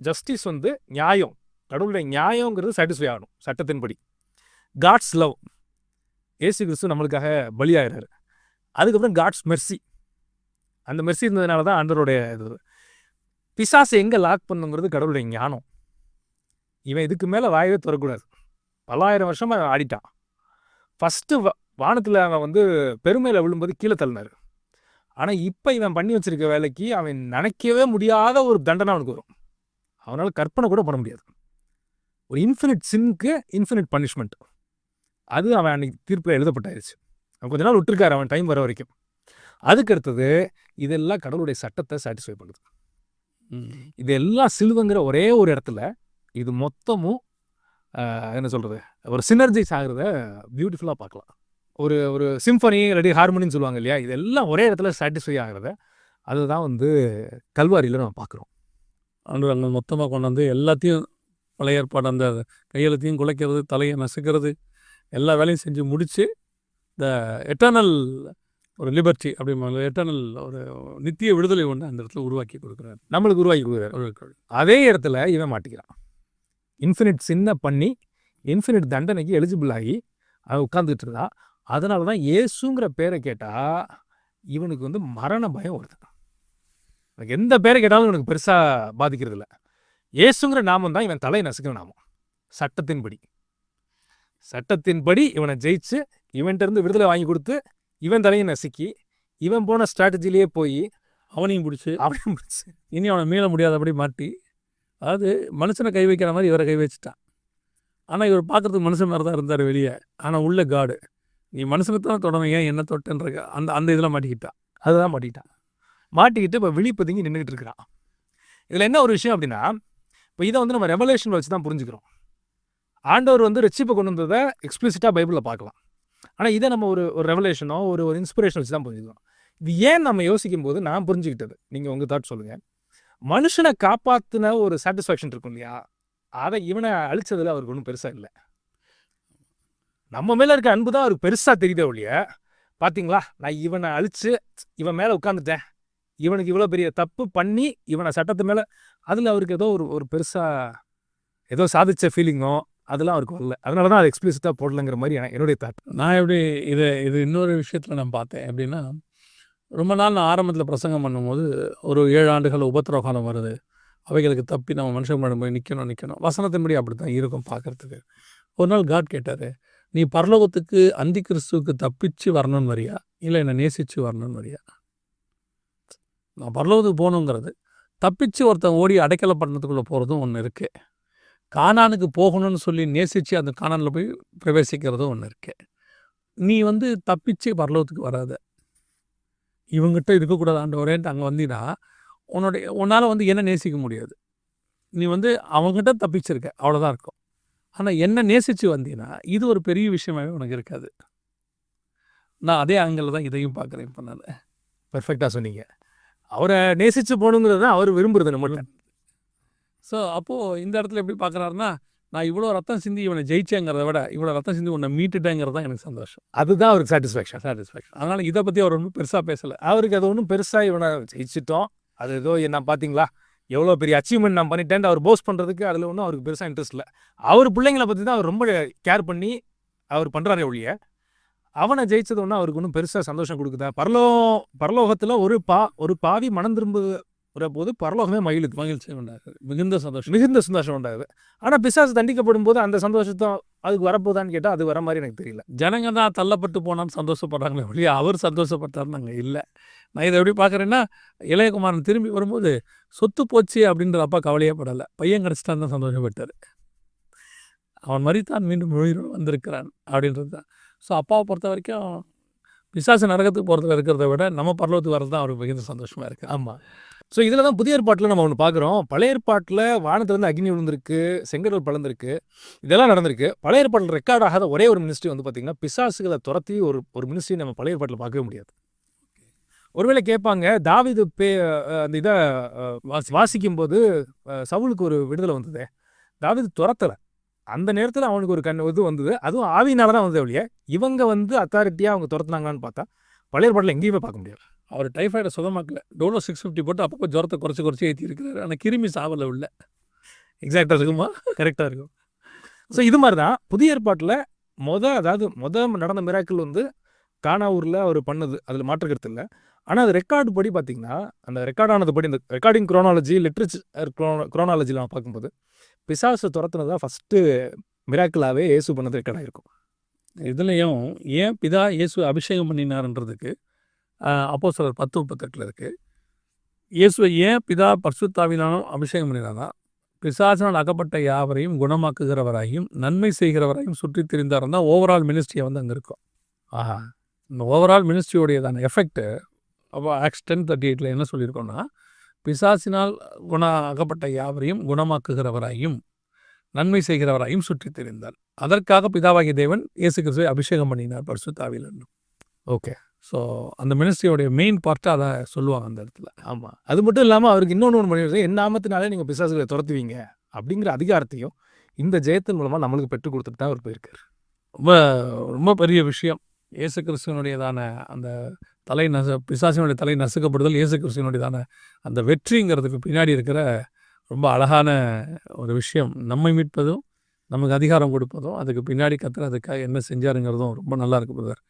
ஜஸ்டிஸ் வந்து நியாயம். கடவுளுடைய நியாயங்கிறது சாட்டிஸ்ஃபை ஆகணும் சட்டத்தின்படி. காட்ஸ் லவ், ஏசு கிறிஸ்து நம்மளுக்காக பலியாகிறாரு. அதுக்கப்புறம் காட்ஸ் மெர்சி, அந்த மெர்சி இருந்ததுனால தான் ஆண்டவருடைய இது. பிசாசை எங்கே லாக் பண்ணுங்கிறது கடவுளுடைய ஞானம். இவன் இதுக்கு மேலே வாயவே திறக்கூடாது. 1000 வருஷமாக ஆடிட்டான். ஃபஸ்ட்டு வானத்தில் அவன் வந்து பெருமையில் விழும்போது கீழே தள்ளினார். ஆனால் இப்போ இவன் பண்ணி வச்சிருக்க வேலைக்கு அவன் நினைக்கவே முடியாத ஒரு தண்டனை அவனுக்கு வரும். அவனால் கற்பனை கூட பண்ண முடியாது. ஒரு இன்ஃபினிட் சின்க்கு இன்ஃபினிட் பனிஷ்மெண்ட். அது அவன் அன்னைக்கு தீர்ப்பில் எழுதப்பட்டாயிருச்சு. அவன் கொஞ்ச நாள் விட்டுருக்காரு அவன் டைம் வர வரைக்கும். அதுக்கு அடுத்தது இதெல்லாம் கடவுளுடைய சட்டத்தை சாட்டிஸ்ஃபை பண்ணுது. இதெல்லாம் சிலுவைங்கிற ஒரே ஒரு இடத்துல இது மொத்தமும் என்ன சொல்கிறது, ஒரு சினர்ஜைஸ் ஆகிறத பியூட்டிஃபுல்லாக பார்க்கலாம். ஒரு சிம்பனி இல்லாட்டி ஹார்மோனின்னு சொல்லுவாங்க இல்லையா, இதெல்லாம் ஒரே இடத்துல சாட்டிஸ்ஃபை ஆகிறத அதுதான் வந்து கல்வாரியில் நம்ம பார்க்குறோம். ஆண்டு அங்கே மொத்தமாக கொண்டு வந்து எல்லாத்தையும் பழைய ஏற்பாடு அந்த கையெழுத்தையும் குலைக்கிறது, தலையை நசுக்கிறது, எல்லா வேலையும் செஞ்சு முடித்து இந்த எட்டர்னல் ஒரு லிபர்ட்டி அப்படிம்பாங்க, எட்டர்னல் ஒரு நித்திய விடுதலை ஒன்று அந்த இடத்துல உருவாக்கி கொடுக்குறாரு, நம்மளுக்கு உருவாக்கி கொடுக்குறாரு. அதே இடத்துல இவன் மாட்டிக்கிறான். இன்ஃபினிட் சின்ன பண்ணி இன்ஃபினிட் தண்டனைக்கு எலிஜிபிள் ஆகி அவன் உட்காந்துக்கிட்டு இருந்தான். அதனால தான் இயேசுங்கிற பேரை கேட்டால் இவனுக்கு வந்து மரண பயம் வருது. எனக்கு எந்த பேரை கேட்டாலும் இவனுக்கு பெருசாக பாதிக்கிறது இல்லை. இயேசுங்கிற நாமம் தான் இவன் தலையை நசுக்கிற நாமம். சட்டத்தின்படி இவனை ஜெயிச்சு இவன்கிட்ட விடுதலை வாங்கி கொடுத்து இவன் தலையை நசுக்கி இவன் போன ஸ்ட்ராட்டஜிலேயே போய் அவனையும் பிடிச்சி இனி அவனை மீள முடியாதபடி மாட்டி, அதாவது மனுஷனை கை வைக்கிற மாதிரி இவரை கை வச்சுட்டான். ஆனால் இவர் பார்க்குறதுக்கு மனுஷன் மாதிரி தான் இருந்தார் வெளியே, ஆனால் உள்ள காடு. நீ மனுஷனை தான் தொடணும், ஏன் என்ன தொட்டுன்ற அந்த இதில் மாட்டிக்கிட்டான். அதுதான் மாட்டிக்கிட்டு இப்போ விழிப்பதுங்கி நின்றுக்கிட்டு இருக்கிறான். இதில் என்ன ஒரு விஷயம் அப்படின்னா, இப்போ இதை வந்து நம்ம ரெவலேஷன் வச்சு தான் புரிஞ்சுக்கிறோம். ஆண்டவர் வந்து ரட்சிப்பை கொண்டு வந்ததை எக்ஸ்பிளிசிட்டாக பைபிளில் பார்க்கலாம். ஆனால் இதை நம்ம ஒரு ரெவலேஷனோ ஒரு இன்ஸ்பிரேஷன் வச்சு தான் புரிஞ்சுக்கிறோம். இது ஏன் நம்ம யோசிக்கும் போது நான் புரிஞ்சுக்கிட்டது, நீங்கள் உங்கள் தாட் சொல்லுங்கள். மனுஷனை காப்பாற்றின ஒரு சாட்டிஸ்ஃபேக்ஷன் இருக்கும் இல்லையா, அதை இவனை அழிச்சதில் அவருக்கு ஒன்றும் பெருசாக இல்லை. நம்ம மேலே இருக்க அன்பு தான் அவருக்கு பெருசாக தெரியுதே ஒழிய, பார்த்தீங்களா நான் இவனை அழித்து இவன் மேலே உட்காந்துட்டேன், இவனுக்கு இவ்வளோ பெரிய தப்பு பண்ணி இவனை சட்டத்து மேலே, அதில் அவருக்கு ஏதோ ஒரு பெருசாக ஏதோ சாதித்த ஃபீலிங்கோ அதெல்லாம் அவருக்கு வரல. அதனால தான் அது எக்ஸ்பிளிசிட்டாக போடலைங்கிற மாதிரி என்னுடைய தாட். நான் எப்படி இது இன்னொரு விஷயத்தில் நான் பார்த்தேன். எப்படின்னா, ரொம்ப நாள் நான் ஆரம்பத்தில் பிரசங்கம் பண்ணும்போது ஒரு 7 ஆண்டுகள் உபத்திரவ காலம் வருது, அவைகளுக்கு தப்பி நம்ம மனுஷன் முன்னாடி போய் நிற்கணும். வசனத்தின்படி அப்படி தான் இருக்கும் பார்க்குறதுக்கு. ஒரு நாள் காட் கேட்டார், நீ பரலோகத்துக்கு அந்தி கிறிஸ்துவுக்கு தப்பிச்சு வரணும்னு வரியா, இல்லை என்னை நேசித்து வரணும்னு வரியா? நான் பரலோகத்துக்கு போகணுங்கிறது, தப்பிச்சு ஒருத்தன் ஓடி அடைக்கல பட்டணத்துக்குள்ளே போகிறதும் ஒன்று இருக்குது. கானானுக்கு போகணும்னு சொல்லி நேசித்து அந்த கானானில் போய் பிரவேசிக்கிறதும் ஒன்று இருக்குது. நீ வந்து தப்பிச்சு பரலோகத்துக்கு வராத, இவங்ககிட்ட இருக்கக்கூடாது ஆண்டவரேன்ட்டு அங்கே வந்தீங்கன்னா உன்னால் வந்து என்ன நேசிக்க முடியாது. நீ வந்து அவங்ககிட்ட தப்பிச்சிருக்க, அவ்வளோதான் இருக்கும். ஆனால் என்ன நேசித்து வந்தீங்கன்னா இது ஒரு பெரிய விஷயமாகவே உனக்கு இருக்காது. நான் அதே ஆங்கிளில் தான் இதையும் பார்க்குறேன். இப்போ நான் பெர்ஃபெக்டாக சொன்னீங்க. அவரை நேசித்து போகணுங்கிறது தான் அவர் விரும்புகிறது நம்ம. ஸோ அப்போது இந்த இடத்துல எப்படி பார்க்குறாருன்னா, நான் இவ்வளோ ரத்தம் சிந்தி இவனை ஜெயிச்சேங்கிறத விட இவ்வளோ ரத்தம் சிந்தி உன்னை மீட்டுட்டேங்கிறது தான் எனக்கு சந்தோஷம். அதுதான் அவருக்கு சாட்டிஸ்ஃபேக்ஷன். அதனால் இதை பற்றி அவர் ஒன்றும் பெருசாக பேசலை. அவருக்கு அது ஒன்றும் பெருசாக இவனை ஜெயிச்சிட்டோம், அது ஏதோ நான் பார்த்தீங்களா எவ்வளோ பெரிய அச்சீவ்மெண்ட் நான் பண்ணிட்டேன் அவர் போஸ்ட் பண்ணுறதுக்கு அதில் ஒன்றும் அவருக்கு பெருசாக இன்ட்ரெஸ்ட் இல்லை. அவர் பிள்ளைங்களை பற்றி தான் அவர் ரொம்ப கேர் பண்ணி அவர் பண்ணுறாரே ஒழிய, அவனை ஜெயிச்சது ஒன்று அவருக்கு ஒன்றும் பெருசாக சந்தோஷம் கொடுக்குதா? பரலோகத்தில் ஒரு பாவி மனம் திரும்ப போது பரலோகமே மகிழுது, மகிழ்ச்சி உண்டாகுது, மிகுந்த சந்தோஷம். மிகுந்த சந்தோஷம் உண்டாகுது. ஆனால் பிசாசு தண்டிக்கப்படும் போது அந்த சந்தோஷத்தை அதுக்கு வரப்போதான்னு கேட்டால் அது வர மாதிரி எனக்கு தெரியல. ஜனங்க தான் தள்ளப்பட்டு போனான்னு சந்தோஷப்படுறாங்களே ஒழிய அவர் சந்தோஷப்பட்டாருன்னு அங்கே இல்லை. நான் இதை எப்படி பார்க்குறேன்னா, இளையகுமாரன் திரும்பி வரும்போது சொத்து போச்சு அப்படின்ற அப்பா கவலையே படலை, பையன் கிடச்சிட்டான்னு தான் சந்தோஷப்பட்டார். அவன் மரித்தான் மீண்டும் உயிரோடு வந்திருக்கிறான் அப்படின்றது தான். ஸோ அப்பாவை பொறுத்த வரைக்கும் பிசாசு நரகத்துக்கு போகிறதுல இருக்கிறத விட நம்ம பரலோகத்துக்கு வரது தான் அவருக்கு மிகுந்த சந்தோஷமாக இருக்குது. ஆமாம். ஸோ இதில் தான் புதிய ஏற்பாட்டில் நம்ம ஒன்று பார்க்குறோம். பழைய ஏற்பாட்டில் வானத்துலேருந்து அக்னி விழுந்திருக்கு, செங்கடல் பலந்திருக்கு, இதெல்லாம் நடந்திருக்கு. பழைய ஏற்பாட்டில் ரெக்கார்ட் ஆகாத ஒரே ஒரு மினிஸ்ட்ரி வந்து பார்த்திங்கன்னா பிசாசுகளை துரத்தி ஒரு மினிஸ்ட்ரி நம்ம பழைய ஏற்பாட்டில் பார்க்கவே முடியாது. ஒருவேளை கேட்பாங்க, தாவீது அந்த இதை வாசிக்கும் போது சவுலுக்கு ஒரு விடுதலை வந்ததே, தாவீது துரத்தலை. அந்த நேரத்தில் அவனுக்கு ஒரு இது வந்தது, அதுவும் ஆவியினால தான் வந்தது ஒழிய இவங்க வந்து அத்தாரிட்டியாக அவங்க துரத்துனாங்கன்னு பார்த்தா பழைய ஏற்பாட்டில் எங்கேயுமே பார்க்க முடியாது. அவர் டைஃபாய்டை சுகமாக்கல, டோலோ 650 போட்டு அப்பப்போ ஜுரத்தை குறைச்சி ஏற்றி இருக்கிறாரு. ஆனால் கிருமி சாவல உள்ள. எக்ஸாக்டாக இருக்குமா? கரெக்டாக இருக்கும். ஸோ இது மாதிரி தான் புதிய ஏற்பாட்டில் நடந்த மிராக்கிள் வந்து கானாவூரில் அவர் பண்ணது, அதில் மாற்றுக்கிறது இல்லை. ஆனால் அது ரெக்கார்டு படி பார்த்திங்கன்னா, அந்த ரெக்கார்டானது படி இந்த ரெக்கார்டிங் குரோனாலஜி, லிட்ரேச்சர் குரோனாலஜியில் நான் பார்க்கும்போது பிசாசு துரத்துனது தான் ஃபஸ்ட்டு மிராக்கிளாகவே இயேசு பண்ணது ரெக்கார்டாக இருக்கும். இதுலேயும் ஏன் பிதா இயேசு அபிஷேகம் பண்ணினார்ன்றதுக்கு அப்போஸ்தலர் 10:38 இருக்குது. இயேசுவை ஏன் பிதா பரிசுத்தாவினாலும் அபிஷேகம் பண்ணினார்னா, பிசாசினால் அகப்பட்ட யாவரையும் குணமாக்குகிறவராயும் நன்மை செய்கிறவராயும் சுற்றி திரிந்தார் தான் ஓவரால் மினிஸ்ட்ரியை வந்து அங்கே இருக்கும். இந்த ஓவரால் மினிஸ்ட்ரியோடையதான எஃபெக்ட்டு அப்போ ஆக்ஸ் 10:38 என்ன சொல்லியிருக்கோன்னா, பிசாசினால் அகப்பட்ட யாவரையும் குணமாக்குகிறவராயும் நன்மை செய்கிறவராயும் சுற்றி திரிந்தார். அதற்காக பிதாவாகிய தேவன் இயேசு கிறிஸ்துவை அபிஷேகம் பண்ணினார் பரிசுத்தாவியில். ஓகே. ஸோ அந்த மினிஸ்ட்ரியோடைய மெயின் பார்ட்டு அதை சொல்லுவாங்க அந்த இடத்துல. ஆமாம். அது மட்டும் இல்லாமல் அவருக்கு இன்னொன்று பண்ணி, என் நாமத்தினாலே நீங்கள் பிசாசுகளை துரத்துவீங்க அப்படிங்கிற அதிகாரத்தையும் இந்த ஜெயத்தின் மூலமாக நம்மளுக்கு பெற்றுக் கொடுத்துட்டு தான் அவர் போயிருக்காரு. ரொம்ப ரொம்ப பெரிய விஷயம். இயேசு கிறிஸ்துவனுடையதான அந்த பிசாசினுடைய தலை நசுக்கப்படுதல், இயேசு கிறிஸ்துவனுடையதான அந்த வெற்றிங்கிறதுக்கு பின்னாடி இருக்கிற ரொம்ப அழகான ஒரு விஷயம். நம்மை மீட்பதும் நமக்கு அதிகாரம் கொடுப்பதும் அதுக்கு பின்னாடி கர்த்தர் அதுக்காக என்ன செஞ்சாருங்கிறதும் ரொம்ப நல்லா இருக்கு பிரதர்.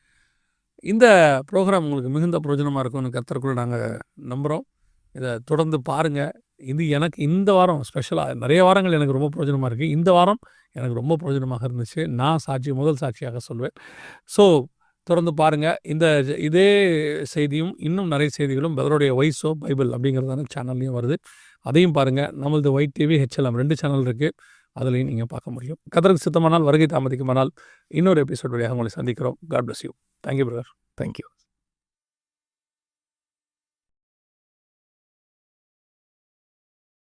இந்த ப்ரோக்ராம் உங்களுக்கு மிகுந்த பிரயோஜனமாக இருக்கும்னு கர்த்தருக்குள்ள நாங்கள் நம்புகிறோம். இதை தொடர்ந்து பாருங்கள். இது எனக்கு இந்த வாரம் ஸ்பெஷலாக நிறைய வாரங்கள் எனக்கு ரொம்ப பிரயோஜனமாக இருக்குது. இந்த வாரம் எனக்கு ரொம்ப பிரயோஜனமாக இருந்துச்சு. நான் முதல் சாட்சியாக சொல்வேன். ஸோ தொடர்ந்து பாருங்கள். இதே செய்தியும் இன்னும் நிறைய செய்திகளும் பிரதருடைய வாய்ஸ் ஆஃப் பைபிள் அப்படிங்கிறதான சேனல்லையும் வருது. அதையும் பாருங்கள். நம்மளது ஒயிட் டிவி, HLM 2 சேனல் இருக்குது. அதுலேயும் நீங்கள் பார்க்க முடியும். கர்த்தருக்கு சித்தமானால், வருகை தாமதிக்குமானால் இன்னொரு எபிசோட் வழியாக உங்களை சந்திக்கிறோம். God bless you. Thank you brother. Thank you.